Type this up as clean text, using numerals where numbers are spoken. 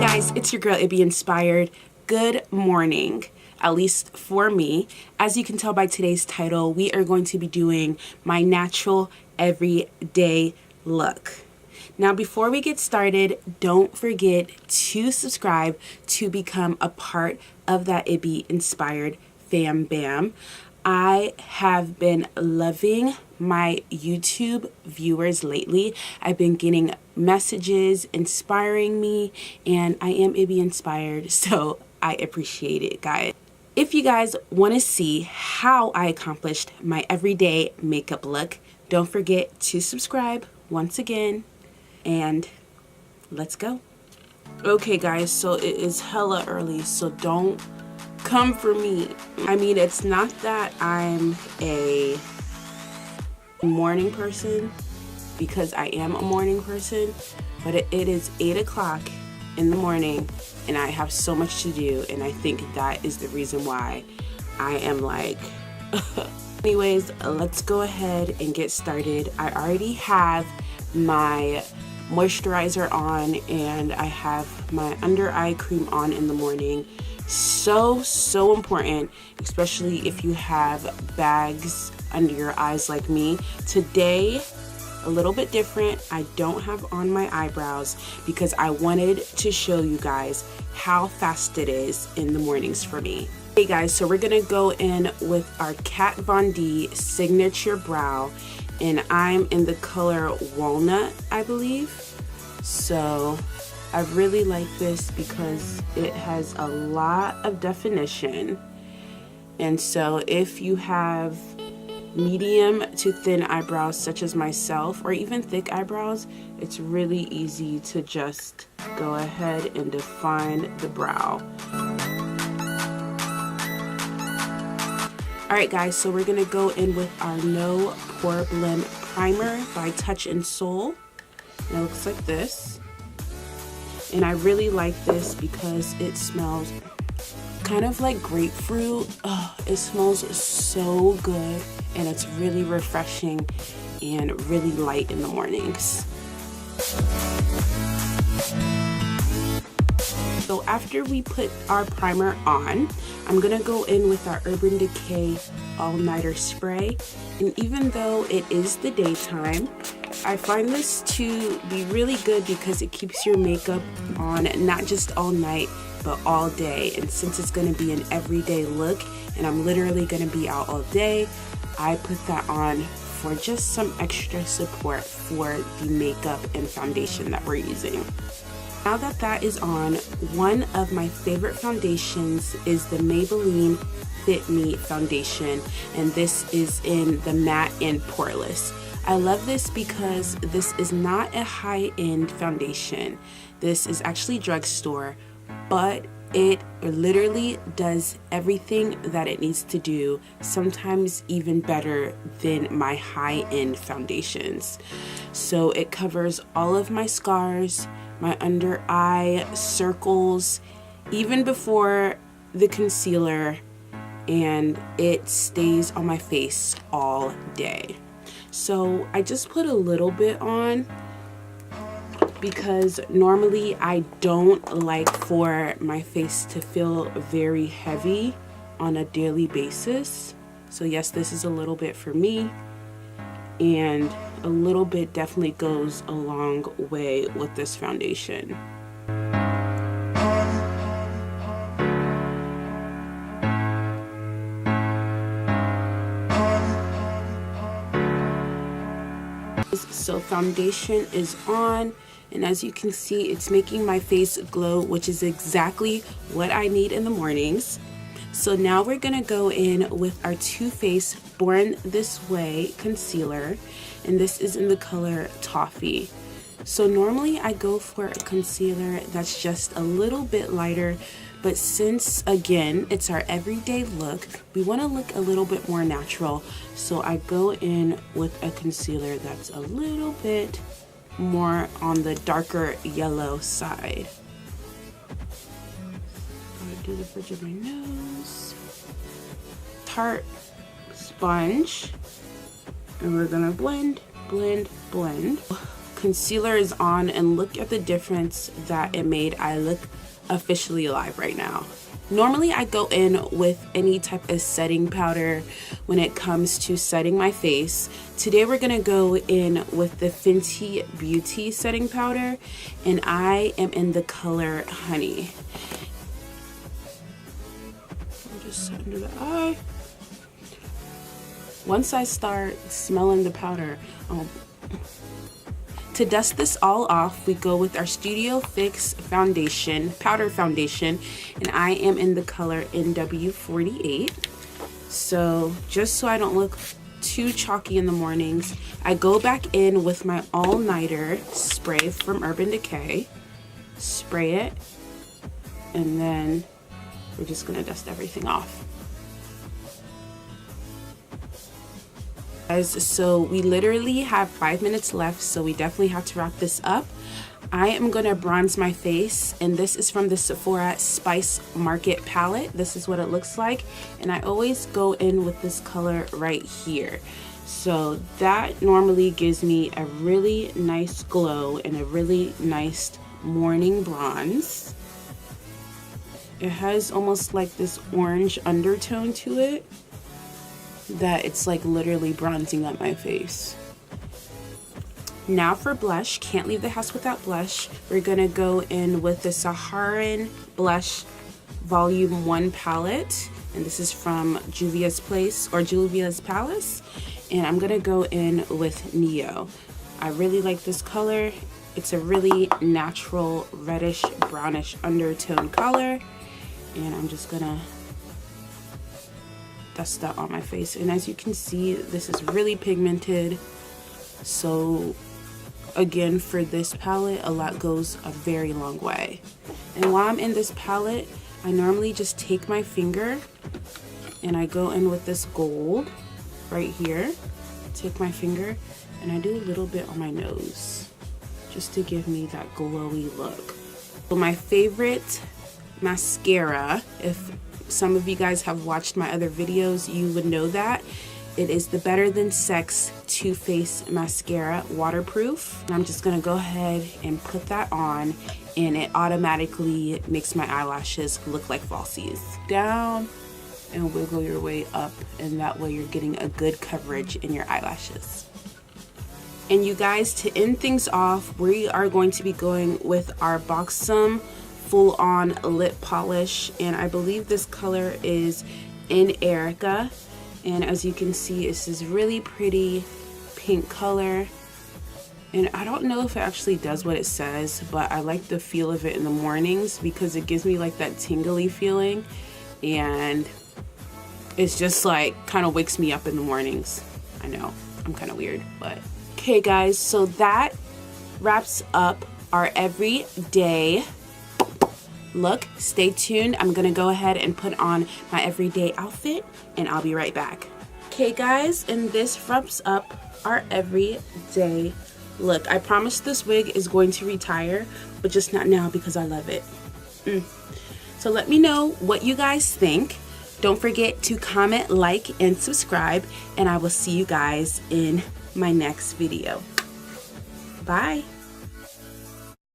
guys, it's your girl IbbyInspired. Good morning, at least for me. As you can tell by today's title, we are going to be doing my natural everyday look. Now, before we get started, don't forget to subscribe to become a part of that IbbyInspired FamBam. I have been loving my YouTube viewers lately. I've been getting messages inspiring me, and I am IbbyInspired, so I appreciate it, guys. If you guys want to see how I accomplished my everyday makeup look, don't forget to subscribe once again, and let's go. Okay guys, so it is hella early, so don't come for me. I mean, it's not that I'm a morning person, because I am a morning person, but it is 8 o'clock in the morning and I have so much to do, and I think that is the reason why I am like anyways, let's go ahead and get started. I already have my moisturizer on and I have my under eye cream on in the morning. So important, especially if you have bags under your eyes like me. Today, a little bit different. I don't have on my eyebrows because I wanted to show you guys how fast it is in the mornings for me. Hey guys, so we're gonna go in with our Kat Von D signature brow, and I'm in the color Walnut, I believe. So I really like this because it has a lot of definition. And so if you have medium to thin eyebrows such as myself, or even thick eyebrows, it's really easy to just go ahead and define the brow. Alright guys, so we're going to go in with our No Poreblem primer by Touch in Soul. And it looks like this. And I really like this because it smells kind of like grapefruit. Oh, it smells so good, and it's really refreshing and really light in the mornings. So after we put our primer on, I'm gonna go in with our Urban Decay All-Nighter Spray. And even though it is the daytime, I find this to be really good because it keeps your makeup on not just all night, but all day. And since it's gonna be an everyday look and I'm literally gonna be out all day, I put that on for just some extra support for the makeup and foundation that we're using. Now that that is on, one of my favorite foundations is the Maybelline Fit Me foundation, and this is in the matte and poreless. I love this because this is not a high-end foundation. This is actually drugstore, but it literally does everything that it needs to do, sometimes even better than my high-end foundations. So it covers all of my scars, my under eye circles, even before the concealer, and it stays on my face all day. So I just put a little bit on because normally I don't like for my face to feel very heavy on a daily basis. So yes, this is a little bit for me, and a little bit definitely goes a long way with this foundation. So foundation is on, and as you can see, it's making my face glow, which is exactly what I need in the mornings. So now we're gonna go in with our Too Faced Born This Way concealer, and this is in the color Toffee. So normally I go for a concealer that's just a little bit lighter, but since again it's our everyday look, we want to look a little bit more natural, so I go in with a concealer that's a little bit more on the darker yellow side. I'm gonna do the bridge of my nose. Tarte sponge, and we're gonna blend, blend, blend. concealer is on, and look at the difference that it made. I look officially alive right now. Normally I go in with any type of setting powder when it comes to setting my face. Today we're gonna go in with the Fenty Beauty setting powder, and I am in the color Honey. I'll just set under the eye. Once I start smelling the powder, to dust this all off, we go with our Studio Fix foundation, powder foundation, and I am in the color NW48. So just so I don't look too chalky in the mornings, I go back in with my all-nighter spray from Urban Decay, spray it, and then we're just gonna dust everything off. So we literally have 5 minutes left, so we definitely have to wrap this up. I am gonna bronze my face, and this is from the Sephora Spice Market palette. This is what it looks like, and I always go in with this color right here. So that normally gives me a really nice glow and a really nice morning bronze. It has almost like this orange undertone to it, that it's like literally bronzing up my face. Now for blush, can't leave the house without blush. We're gonna go in with the Saharan Blush Volume 1 palette, and this is from Juvia's Place or Juvia's Palace, and I'm gonna go in with Neo. I really like this color. It's a really natural reddish brownish undertone color, and I'm just gonna dust that on my face. And as you can see, this is really pigmented, so again, for this palette, a lot goes a very long way. And while I'm in this palette, I normally just take my finger and I go in with this gold right here. Take my finger and I do a little bit on my nose just to give me that glowy look. So my favorite mascara, if some of you guys have watched my other videos, you would know that it is the Better Than Sex Too Faced Mascara Waterproof. And I'm just gonna go ahead and put that on, and it automatically makes my eyelashes look like falsies. Down and wiggle your way up, and that way you're getting a good coverage in your eyelashes. And you guys, to end things off, we are going to be going with our Boxum full-on lip polish, and I believe this color is in Erica, and as you can see, it's this really pretty pink color, and I don't know if it actually does what it says, but I like the feel of it in the mornings because it gives me like that tingly feeling, and it's just like kind of wakes me up in the mornings. I know, I'm kind of weird, but okay guys, so that wraps up our everyday look. Stay tuned. I'm gonna go ahead and put on my everyday outfit, and I'll be right back. Okay guys, and this wraps up our everyday look. I promise this wig is going to retire, but just not now because I love it. So let me know what you guys think. Don't forget to comment, like, and subscribe, and I will see you guys in my next video. Bye.